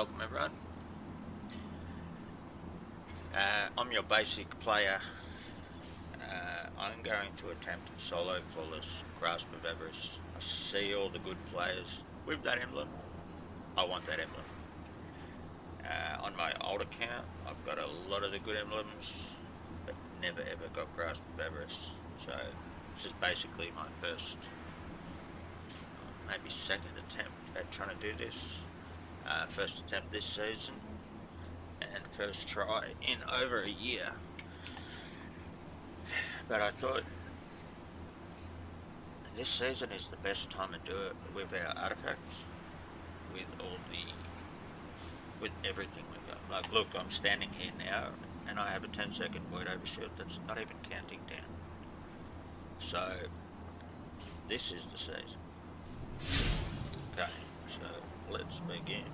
Welcome everyone. I'm your basic player. I'm going to attempt solo flawless Grasp of Avarice. I see all the good players with that emblem. I want that emblem. On my old account, I've got a lot of the good emblems, but never ever got Grasp of Avarice. So this is basically my first, maybe second attempt at trying to do this. First attempt this season, and first try in over a year. But I thought this season is the best time to do it with our artifacts, with everything we've got. Like, look, I'm standing here now, and I have a 10-second word overshield that's not even counting down. So this is the season. Okay, so let's begin.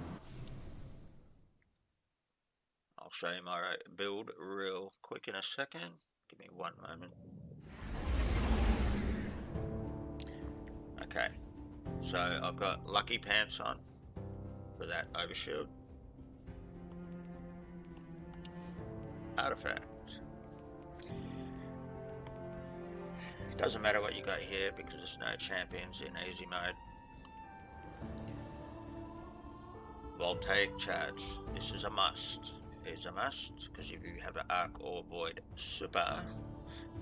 I'll show you my build real quick in a second. Give me one moment. Okay, so I've got Lucky Pants on for that overshield. Artifact. Doesn't matter what you got here because there's no champions in easy mode. Voltaic Charge. This is a must. It's a must because if you have an Arc or Void Super,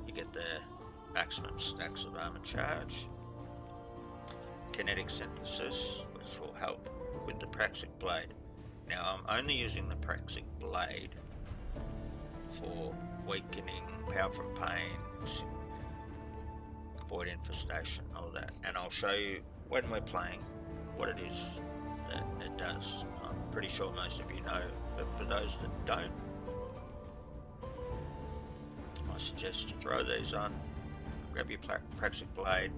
you get the maximum stacks of armor charge. Kinetic Synthesis, which will help with the Praxic Blade. Now I'm only using the Praxic Blade for weakening, power from pain, void infestation, all that, and I'll show you when we're playing what it is that it does. I'm pretty sure most of you know, but for those that don't, I suggest you throw these on, grab your Praxic Blade,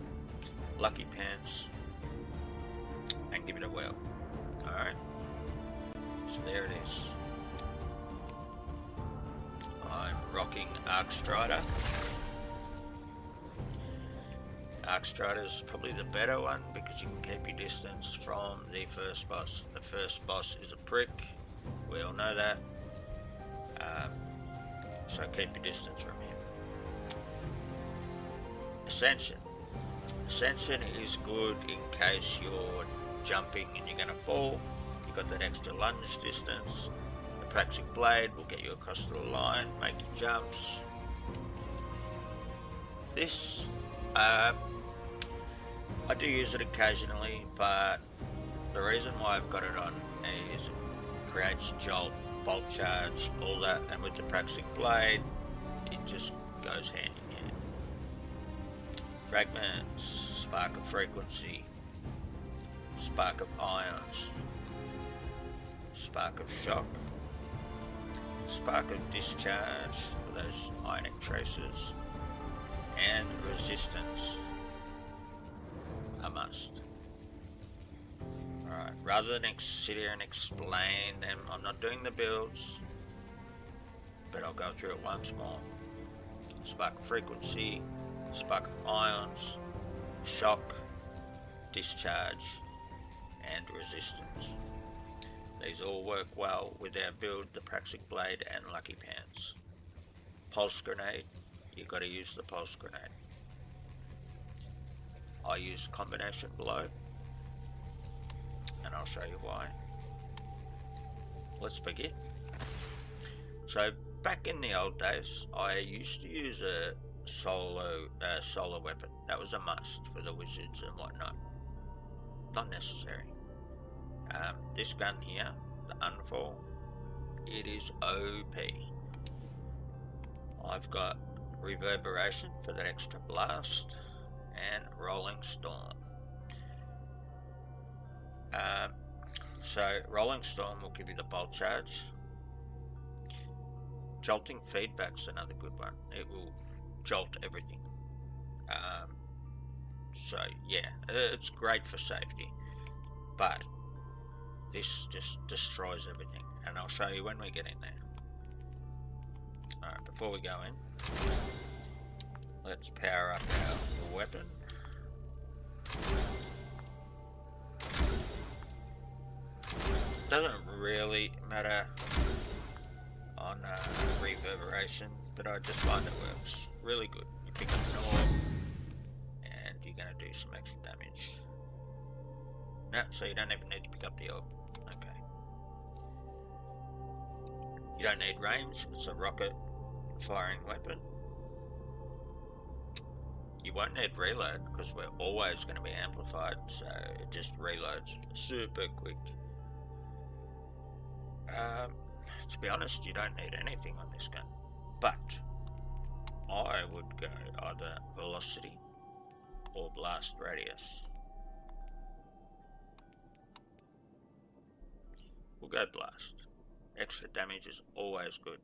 Lucky Pants, and give it a whirl. Alright, so there it is. I'm rocking Arc Strider. Arc Strider is probably the better one because you can keep your distance from the first boss. The first boss is a prick, we all know that, so keep your distance from him. Ascension. Ascension is good in case you're jumping and you're going to fall. You've got that extra lunge distance. The Praxic Blade will get you across the line, make your jumps. This, I do use it occasionally, but the reason why I've got it on is it creates jolt, bolt charge, all that, and with the Praxic Blade, it just goes hand in hand. Fragments, Spark of Frequency, Spark of Ions, Spark of Shock, Spark of Discharge for those ionic traces, and Resistance. A must. Alright, rather than sit here and explain them, I'm not doing the builds, but I'll go through it once more. Spark of Frequency, Spark of Ions, Shock, Discharge, and Resistance. These all work well with our build, the Praxic Blade and Lucky Pants. Pulse Grenade, you've got to use the Pulse Grenade. I use Combination Blow, and I'll show you why. Let's begin. So back in the old days, I used to use a solo weapon. That was a must for the wizards and whatnot. Not necessary. This gun here, the Unfall, it is OP. I've got Reverberation for that extra blast, and Rolling Storm. So Rolling Storm will give you the bolt charge. Jolting Feedback's another good one. It will jolt everything. So yeah, it's great for safety, but this just destroys everything, and I'll show you when we get in there. Alright, before we go in, let's power up our weapon. Doesn't really matter on reverberation, but I just find it works really good. You pick up an orb and you're going to do some extra damage. No, so you don't even need to pick up the orb. Okay. You don't need range, it's a rocket firing weapon. You won't need reload because we're always going to be amplified, so it just reloads super quick. To be honest, you don't need anything on this gun, but I would go either velocity or blast radius. We'll go blast. Extra damage is always good.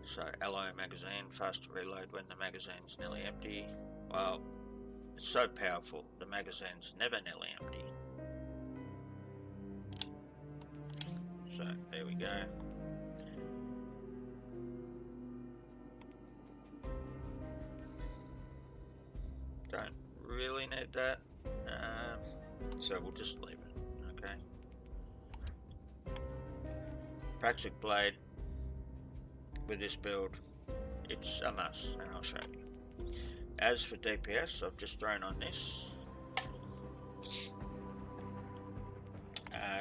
So, alloy magazine, fast to reload when the magazine's nearly empty. Well, it's so powerful, the magazine's never nearly empty. So, there we go. Don't really need that, so we'll just leave it, okay? Praxic Blade, with this build, it's a must, and I'll show you. As for DPS, I've just thrown on this.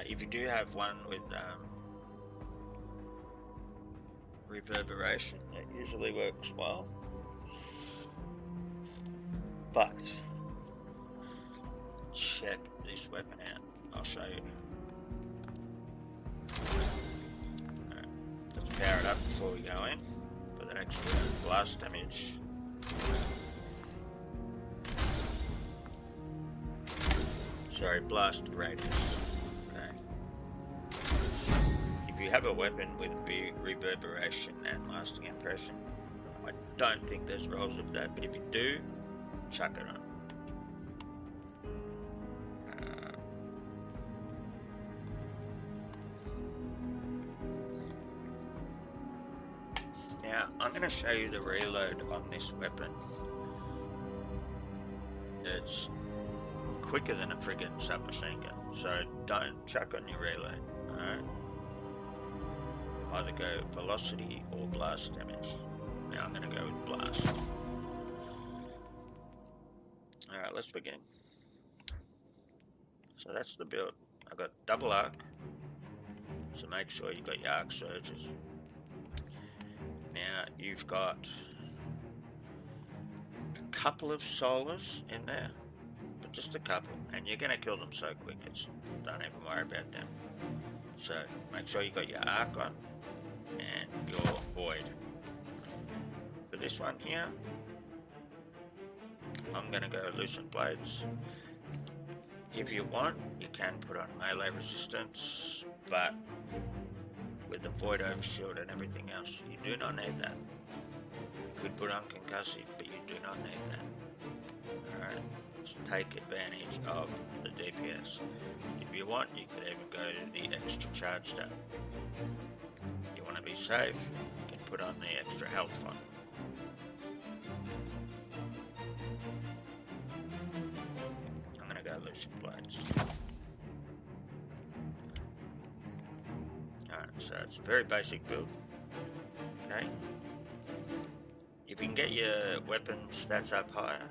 If you do have one with reverberation, it usually works well. But check this weapon out. I'll show you. Alright, let's power it up before we go in for that extra blast damage. Sorry, blast radius. Okay. If you have a weapon with reverberation and lasting impression, I don't think there's rolls of that, but if you do, chuck it on. Now, I'm going to show you the reload on this weapon. It's quicker than a friggin' submachine gun, so don't chuck on your reload, alright? Either go velocity or blast damage. Now I'm going to go with blast. Alright, let's begin. So that's the build. I've got double arc, so make sure you've got your arc surges. Now you've got a couple of solars in there, but just a couple, and you're going to kill them so quick, don't even worry about them. So make sure you got your arc on and your void. For this one here, I'm going to go Lucent Blades. If you want, you can put on melee resistance, but with the void overshield and everything else, you do not need that. You could put on concussive, but you do not need that. Alright, so take advantage of the DPS. If you want, you could even go to the extra charged up. You want to be safe, you can put on the extra health font. I'm going to go Lucent Blades. Alright, so it's a very basic build. Okay. If you can get your weapon stats up higher,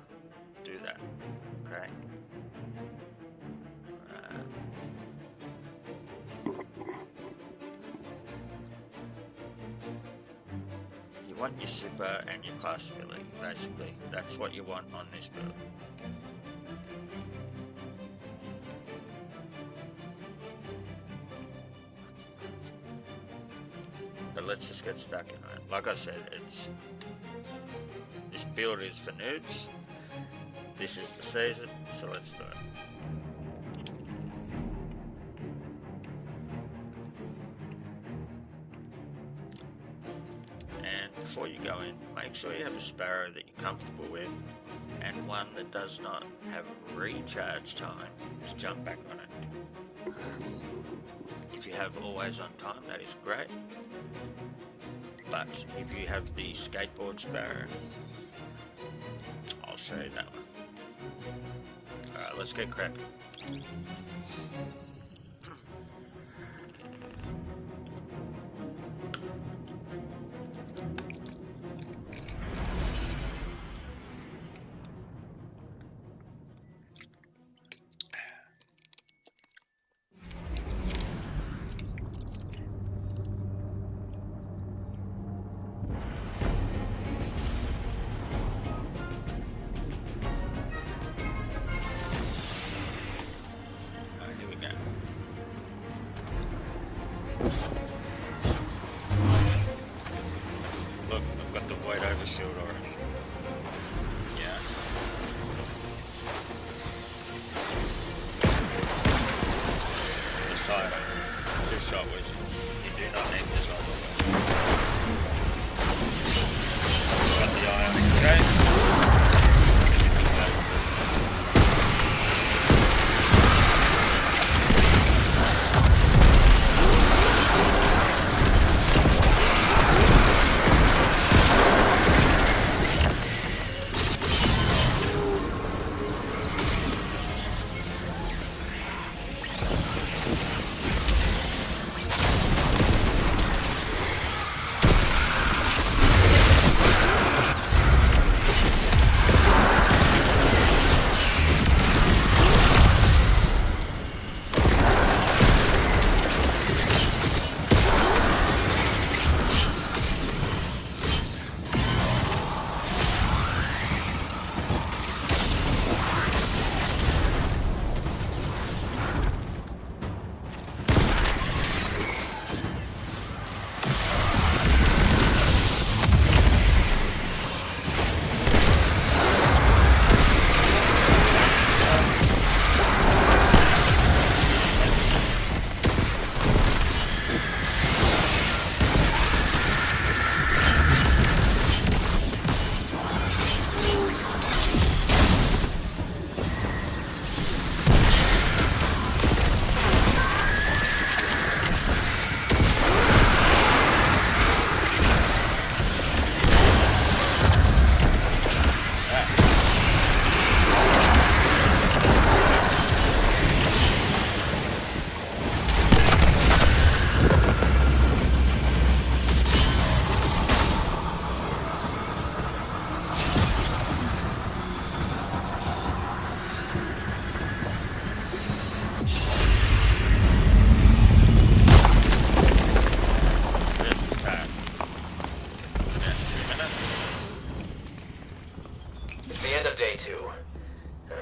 do that. Okay. You want your super and your class ability, basically. That's what you want on this build. But let's just get stuck in it. Like I said, this build is for noobs. This is the season, so let's do it. And before you go in, make sure you have a sparrow that you're comfortable with, and one that does not have recharge time to jump back on it. If you have always on time, that is great. But if you have the skateboard sparrow, I'll show you that one. Alright, let's get cracking. Look, I've got the white overshield already. Yeah. The side, two-shot wizards. You do not need the silver. Got the ionic chain.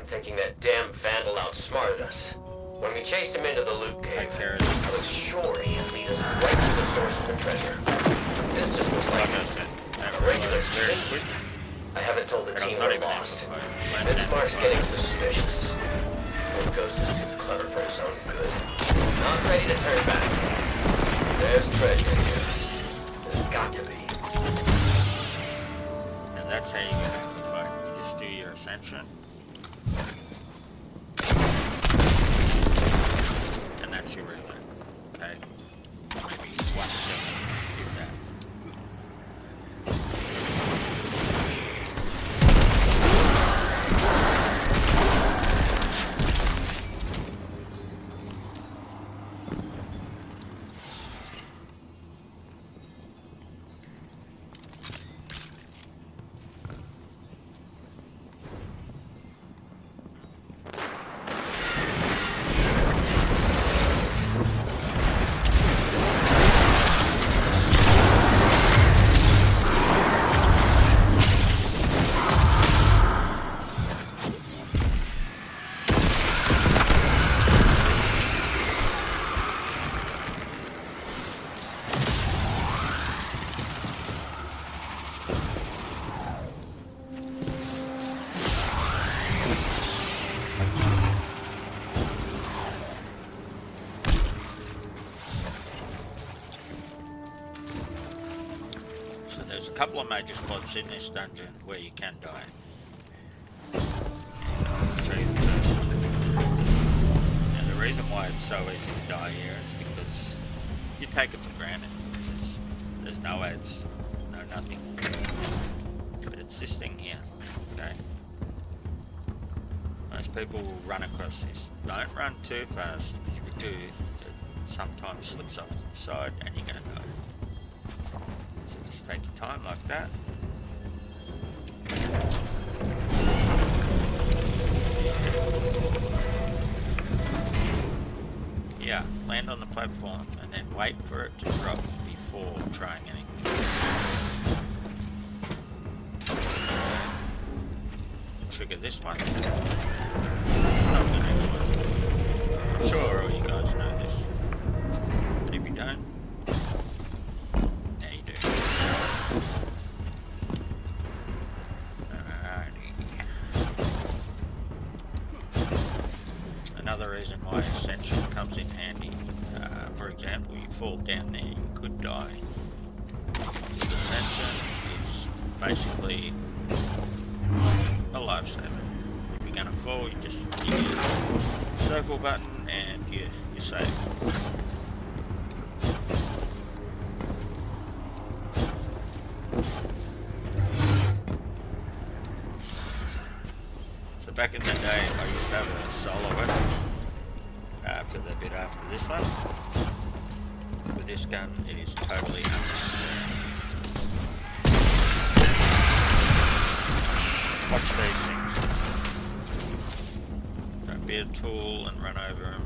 thinking that damn vandal outsmarted us. When we chased him into the loot cave, I was sure he'd lead us right to the source of the treasure. This just looks like a regular mission. I haven't told the team we're lost. This Mark's getting suspicious. Old Ghost is too clever for his own good. Not ready to turn back. There's treasure here. There's got to be. And that's how you get it in the fight. You just do your ascension. And that's your reload. Okay? Maybe 1 second. Do that. There's a couple of major spots in this dungeon where you can die. I'll show you the first one. And the reason why it's so easy to die here is because you take it for granted. There's no ads, no nothing. But it's this thing here, okay? Most people will run across this. Don't run too fast. If you do, it sometimes slips off to the side and you're going to die. So just take your time like that. Yeah, land on the platform and then wait for it to drop before trying anything. Trigger this one, not the next one. I'm sure all you guys know this, but if you don't, now you do. Alrighty. Another reason why Ascension comes in handy. For example, you fall down there, you could die. Ascension is basically a lifesaver. If you're gonna fall, you just hit the circle button and you're safe. So back in the day, I used to have a solo weapon. For the bit after this one. With this gun, it is totally unnecessary. Watch these things. Don't be a tool and run over them.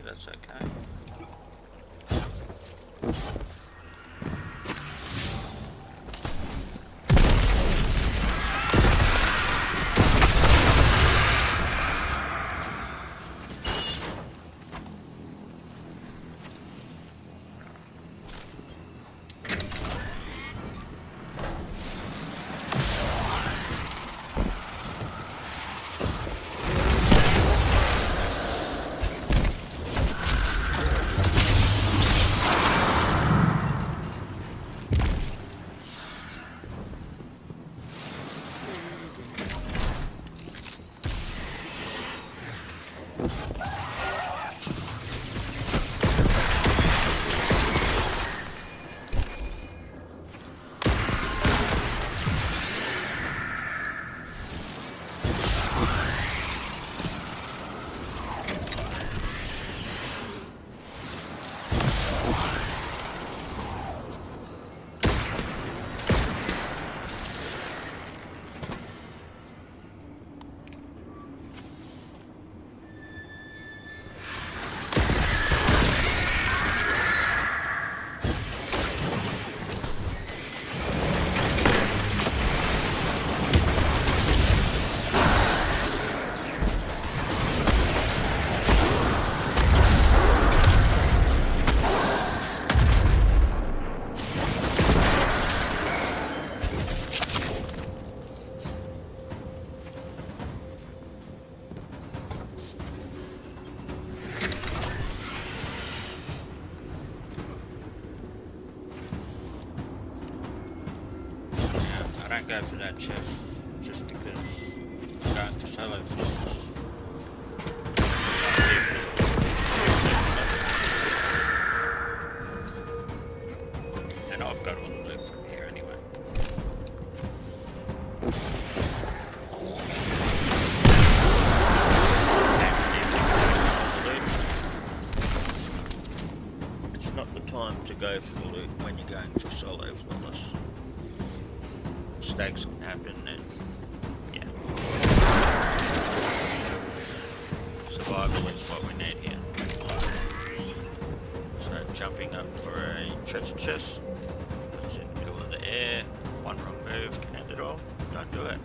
That's okay. don't go for that chest just because I'm going for solo flips. And I've got all the loot from here anyway. It's not the time to go for the loot when you're going for solo flawless. Mistakes can happen and yeah. Survival is what we need here. So jumping up for a treasure chest, it's in the middle of the air, one wrong move can end it all, don't do it.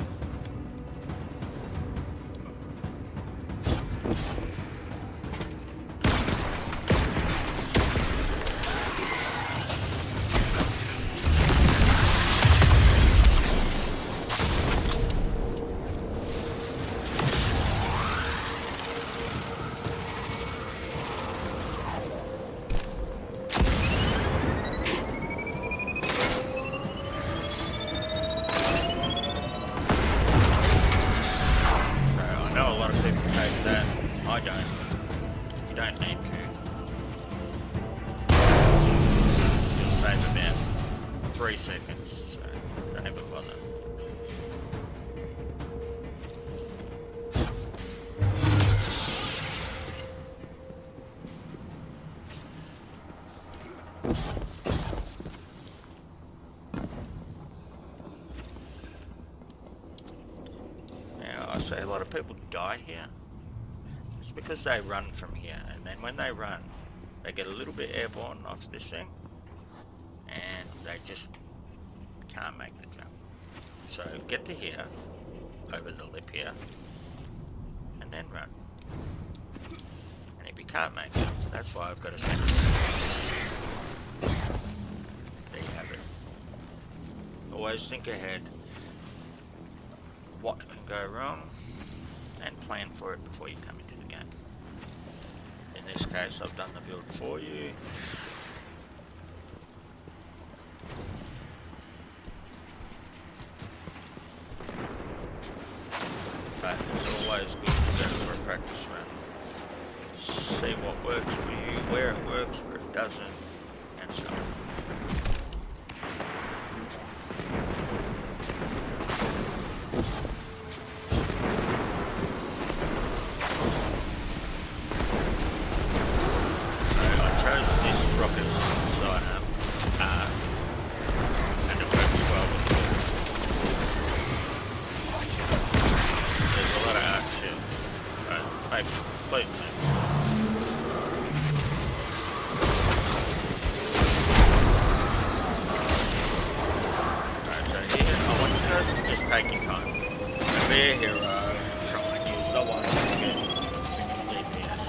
You don't need to. You'll save about 3 seconds, so don't even bother. Now, I say a lot of people die here. It's because they run from here, and then when they run, they get a little bit airborne off this thing, and they just can't make the jump. So get to here, over the lip here, and then run. And if you can't make it, that's why I've got to send it. There you have it. Always think ahead. What can go wrong, and plan for it before you come into the game. In this case, I've done the build for you. But it's always good to go for a practice run. See what works for you, where it works, where it doesn't, and so on. And it works well with the there's a lot of arc shields, so it makes complete sense. Alright, so here, I want you guys to just take your time. And be a hero, try and use the one to get DPS.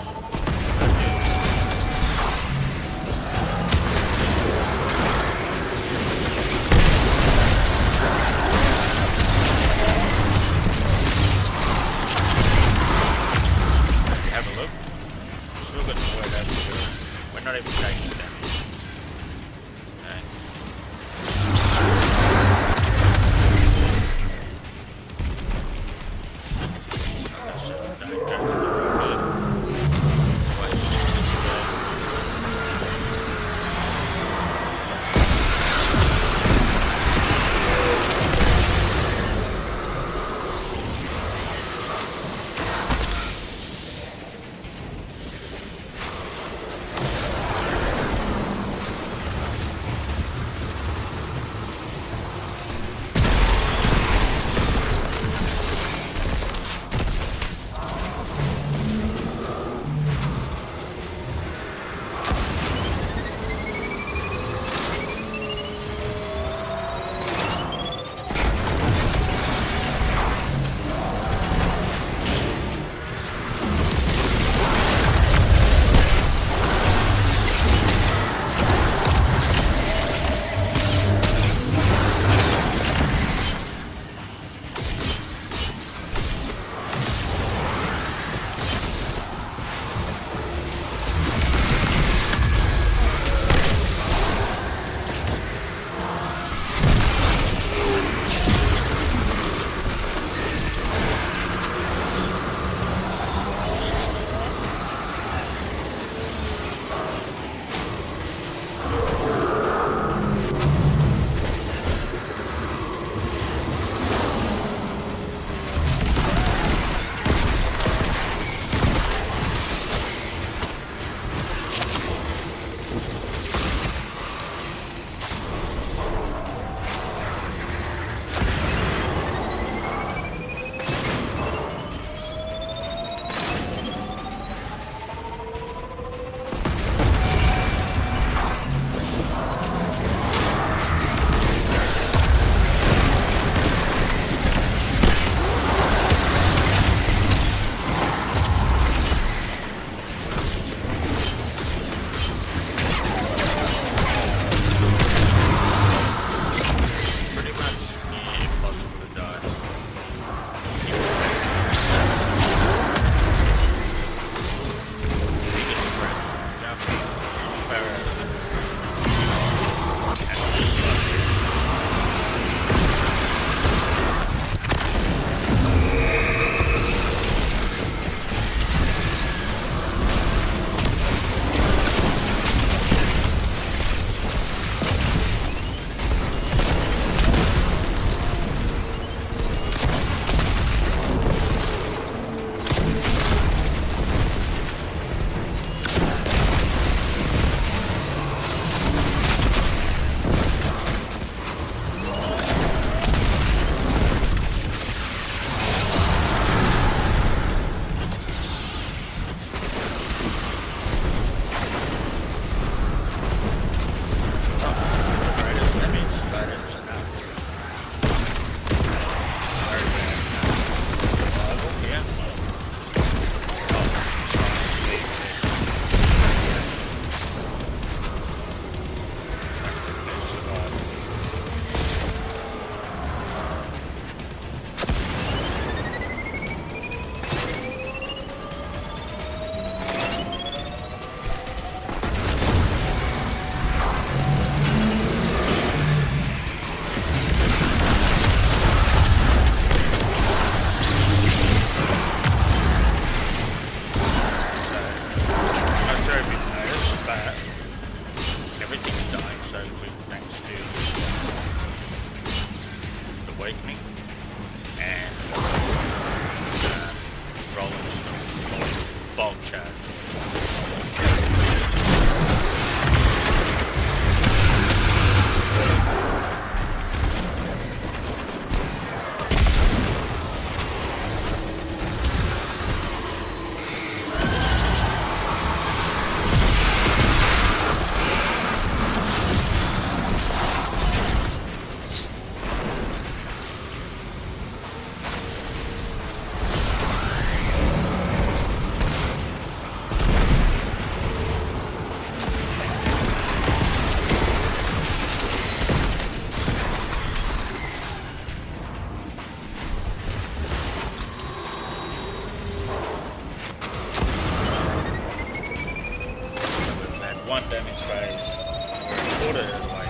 We're not even taking damage. Okay. gold chest. One damage phase. We're ordered like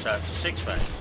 So it's a 6 phase.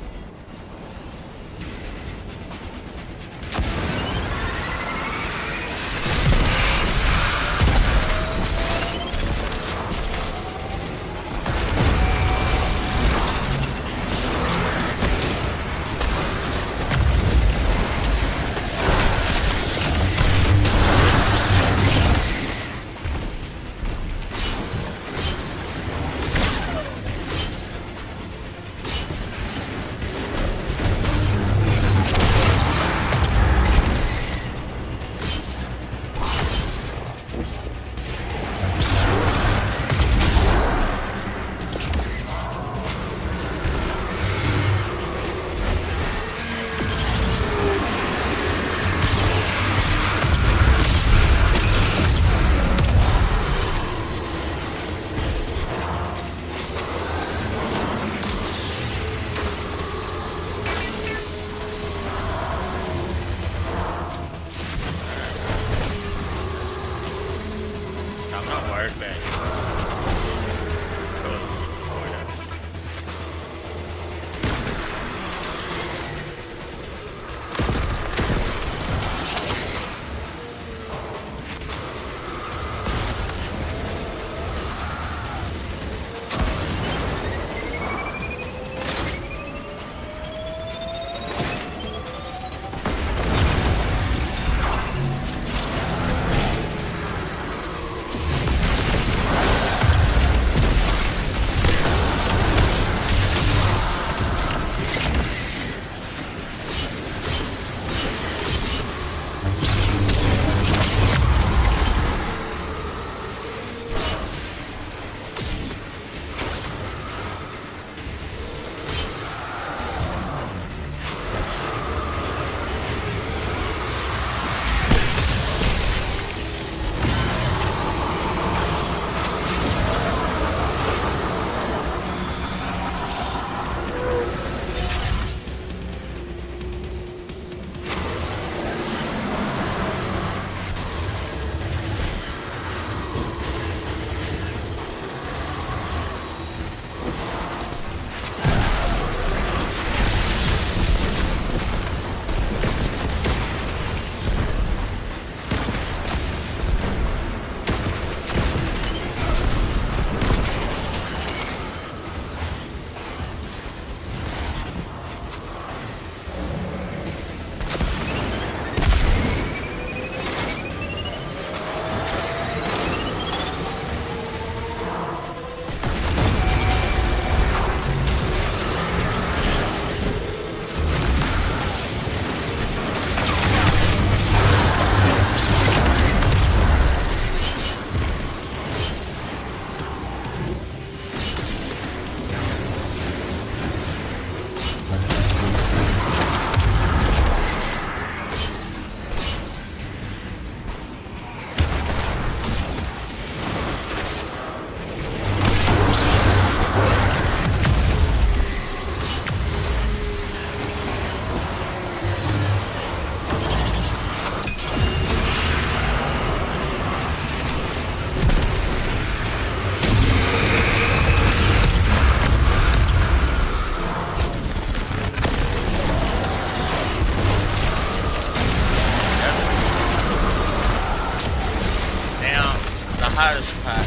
hardest part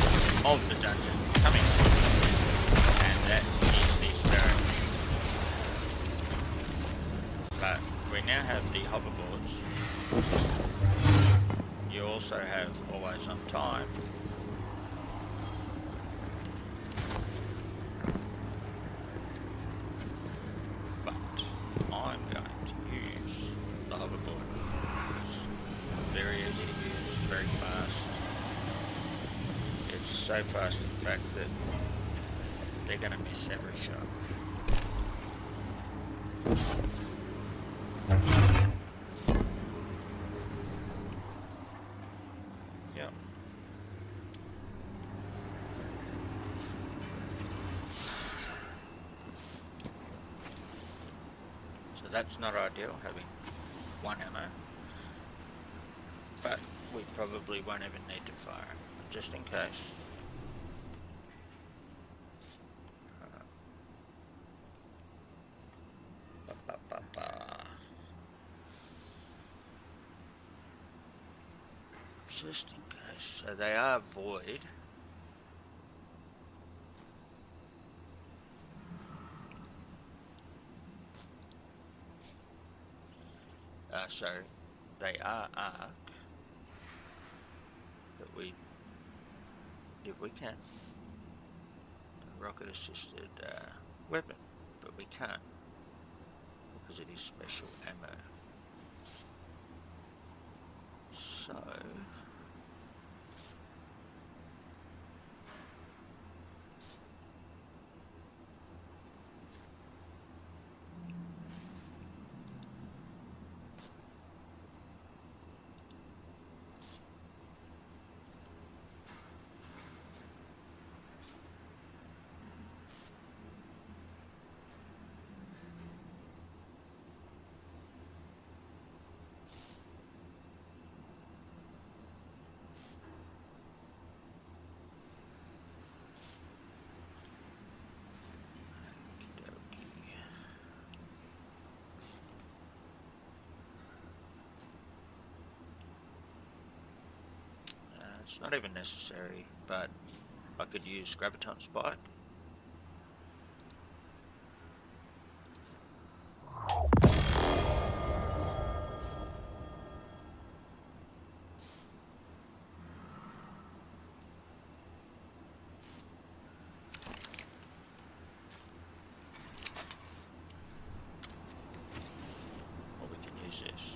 of the dungeon coming from, and that is the spirit. But we now have the hoverboards. You also have always on time. But I'm going to use the hoverboard. It's very easy to use, very fast. It's so fast, in fact, that they're going to miss every shot. Yep. So that's not ideal, having one ammo. But we probably won't even need to fire it, just in case. Just in case. So they are void. So they are arc. But if we can, a rocket assisted weapon, but we can't because it is special ammo. So it's not even necessary, but I could use graviton spike. Or we can use this.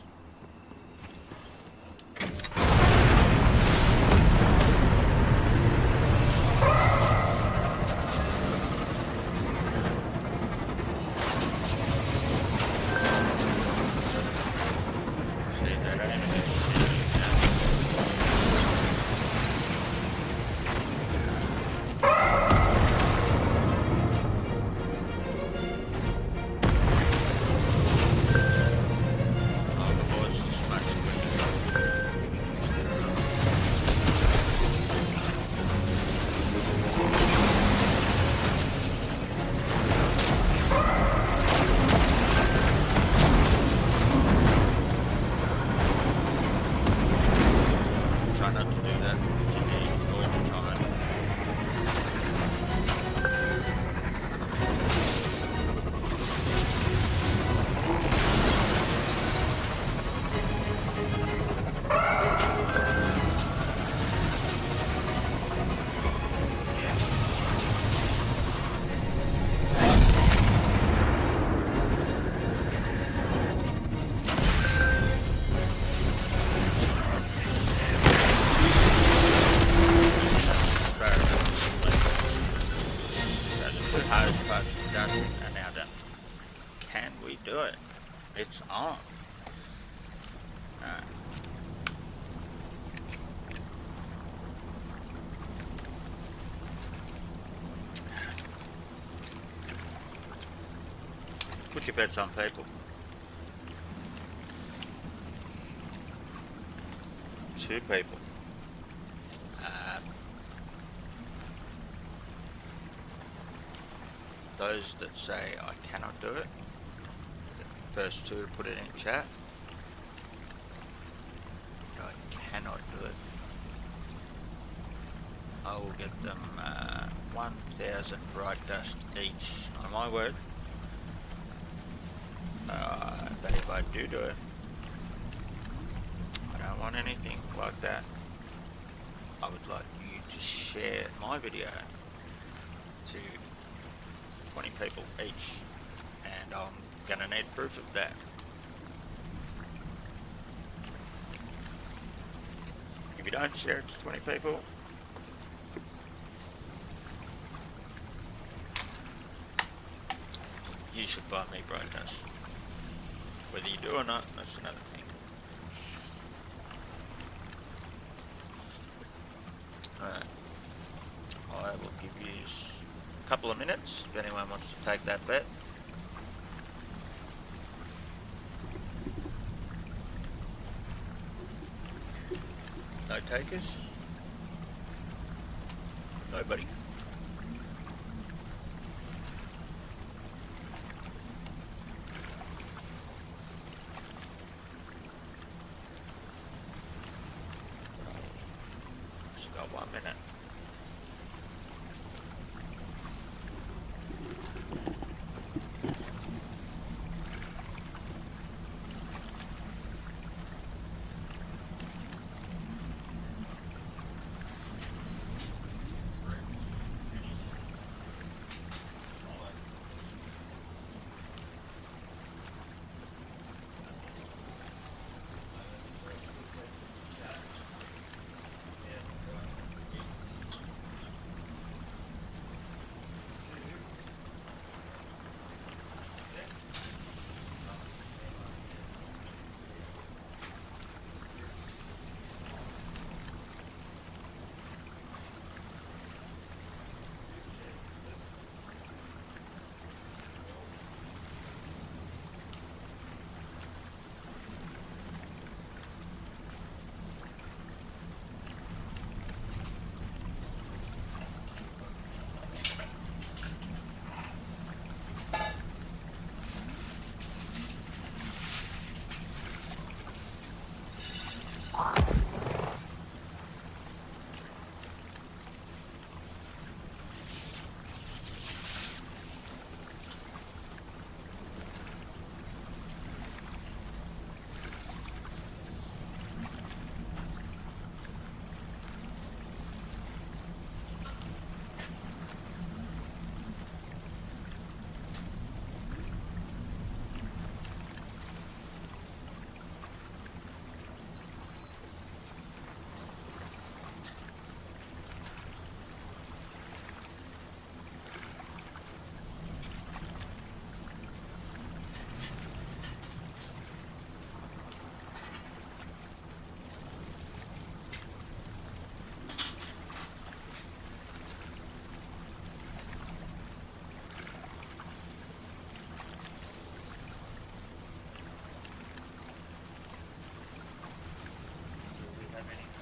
Do it. It's on. Alright. Put your bets on, people. 2 people. Those that say I cannot do it, first 2 to put it in chat. I cannot do it. I will get them 1,000 bright dust each on my word. But if I do it, I don't want anything like that. I would like you to share my video to 20 people each, and I'm gonna need proof of that. If you don't share it to 20 people, you should buy me bright dust. Whether you do or not, that's another thing. Alright. I will give you a couple of minutes if anyone wants to take that bet. No takers? Nobody. So got 1 minute.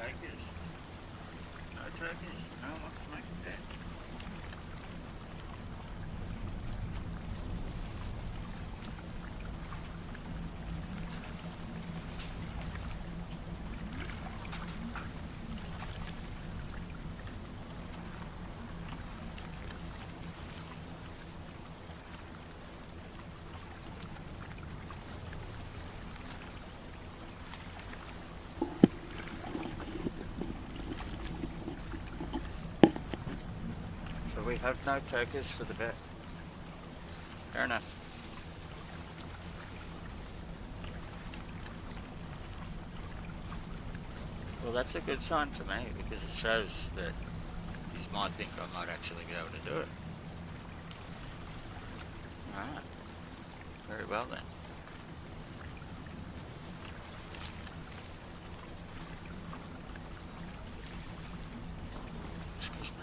Takers? No takers? No one wants to make a bet. So we have no takers for the bet. Fair enough. Well, that's a good sign for me because it shows that you might think I might actually be able to do it. Alright. Very well then. Excuse me.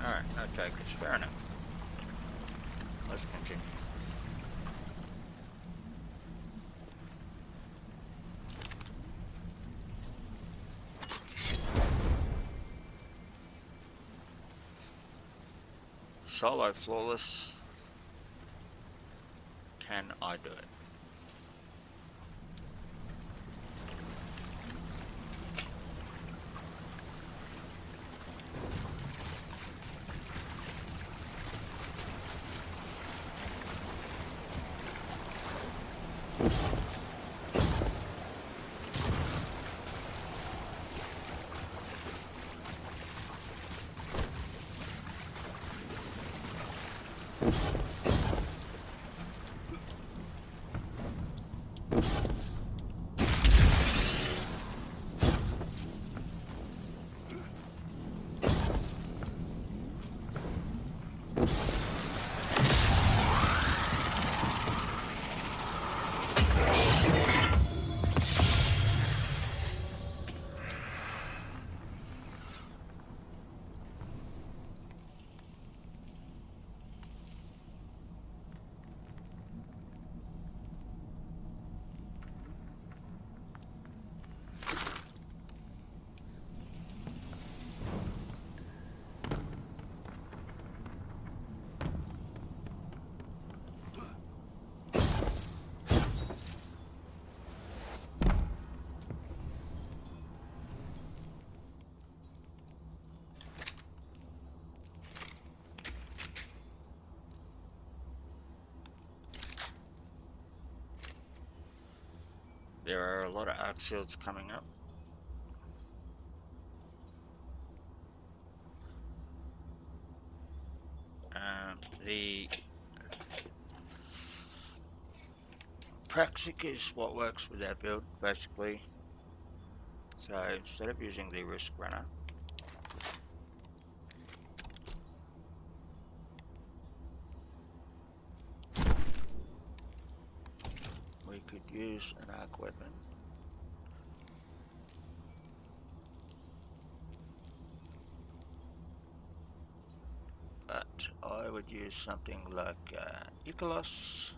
Alright, no takers. Fair enough. Let's continue. Solo flawless. Can I do it? There are a lot of arc shields coming up. The Praxic is what works with that build, basically. So instead of using the Risk Runner, we could use an arc weapon. But I would use something like Icolos,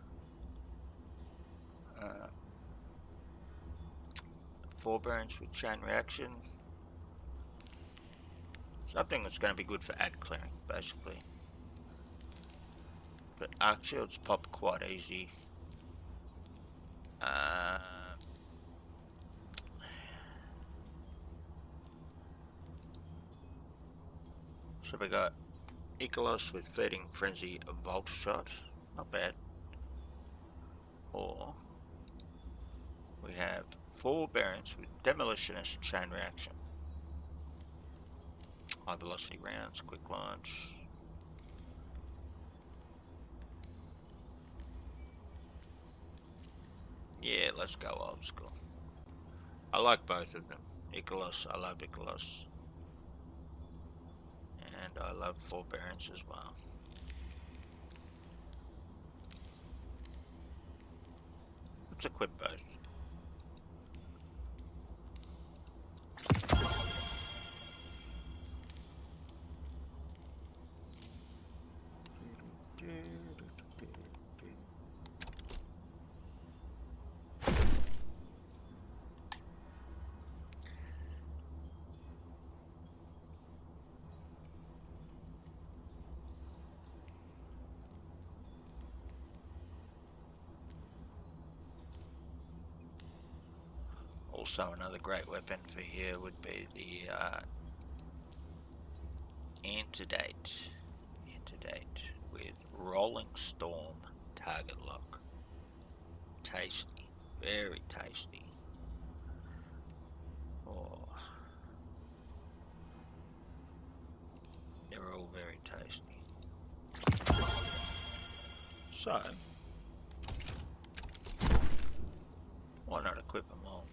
4 burns with chain reaction, something that's going to be good for ad clearing, basically. But arc shields pop quite easy. So we got Icolos with Feeding Frenzy, a Volt Shot, not bad. Or we have 4 Barons with Demolitionist Chain Reaction, High Velocity Rounds, Quick Launch. Yeah, let's go old school. I like both of them. Icolos, I love Icolos. And I love 4 Barons as well. Let's equip both. Also, another great weapon for here would be the Antidate with Rolling Storm Target Lock. Tasty, very tasty. Oh, they're all very tasty. So, why not equip them all?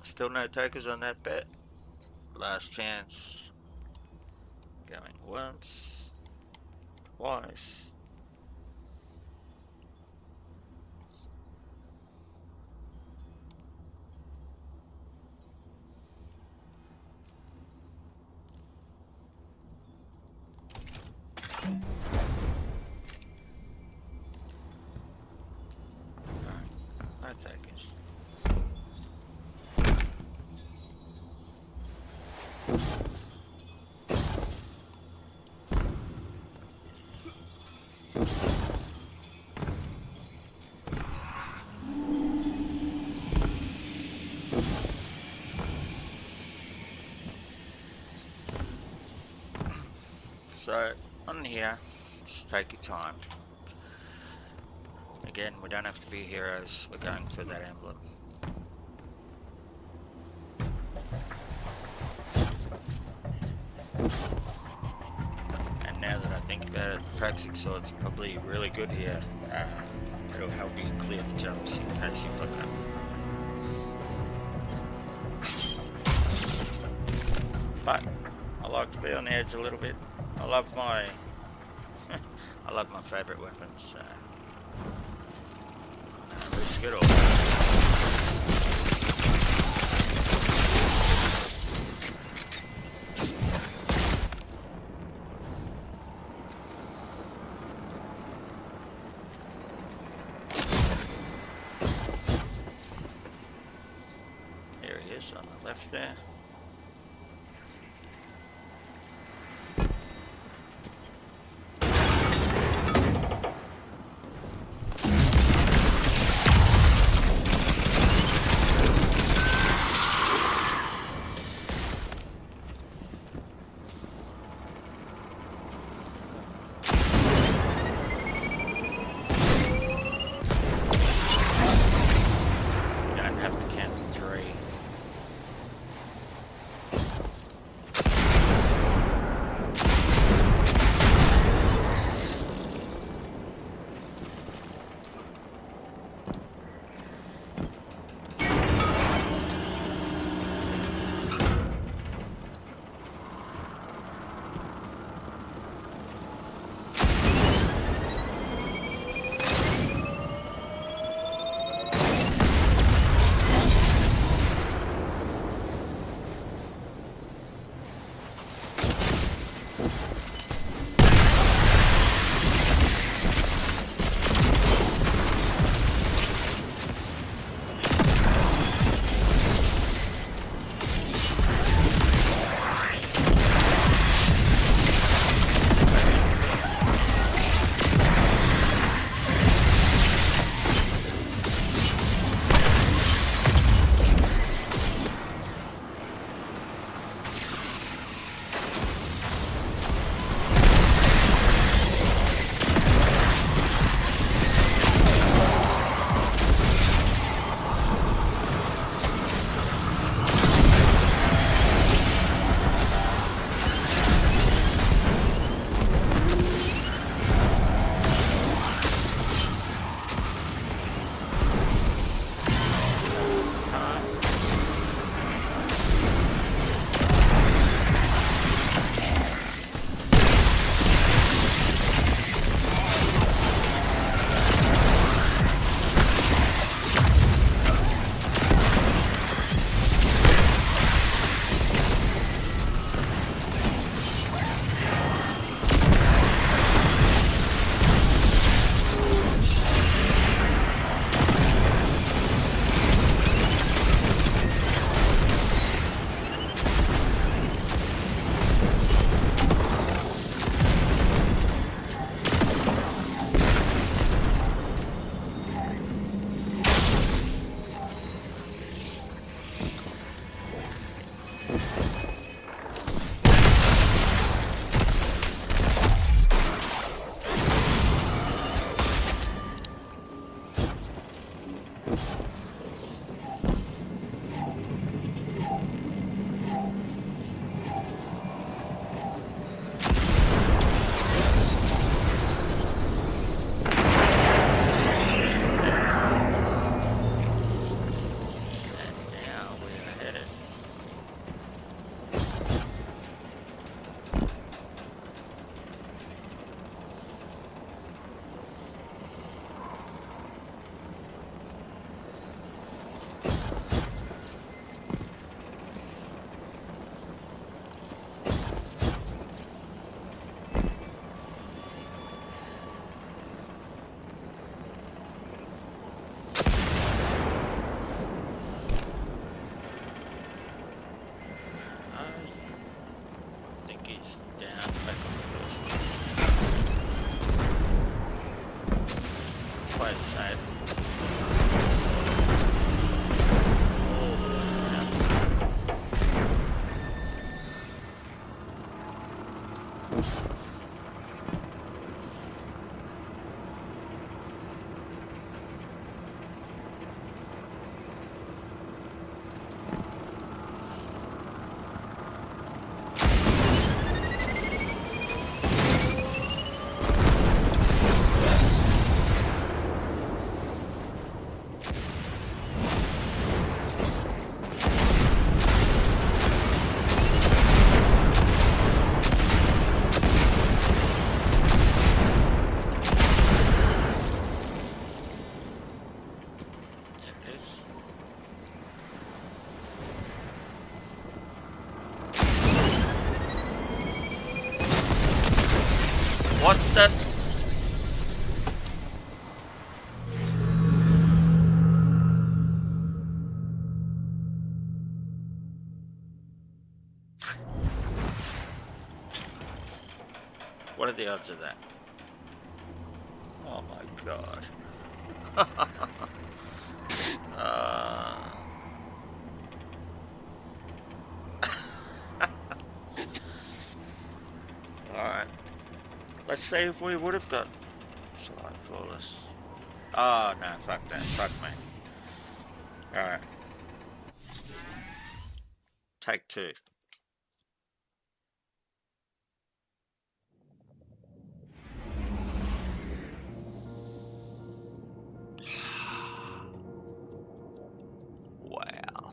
Still no takers on that bet. Last chance. Going once, twice. No takers. So, on here, just take your time. Again, we don't have to be heroes, we're going for that emblem. And now that I think about it, Praxic Sword's probably really good here. It'll help you clear the jumps in case you fuck up. But I like to be on the edge a little bit. I love my I love my favourite weapons, so risk it all. Here he is on the left there. Just down, back on the first. Let's play it safe. All the way around. What the? What are the odds of that? Oh my god. Alright. Let's see if we would have got Select Flawless. Oh no, fuck that. Fuck me. Alright. Take two. Wow.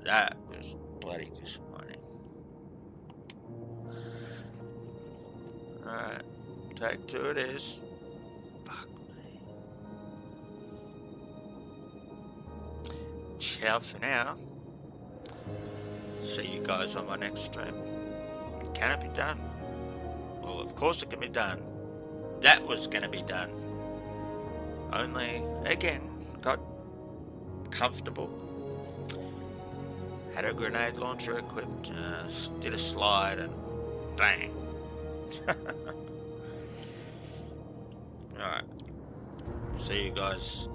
That was bloody disappointing. Alright, take two it is. Fuck me. Ciao for now. See you guys on my next stream. Can it be done? Well, of course it can be done. That was gonna be done. Only, again, got comfortable. Had a grenade launcher equipped, did a slide and bang. Alright. See you guys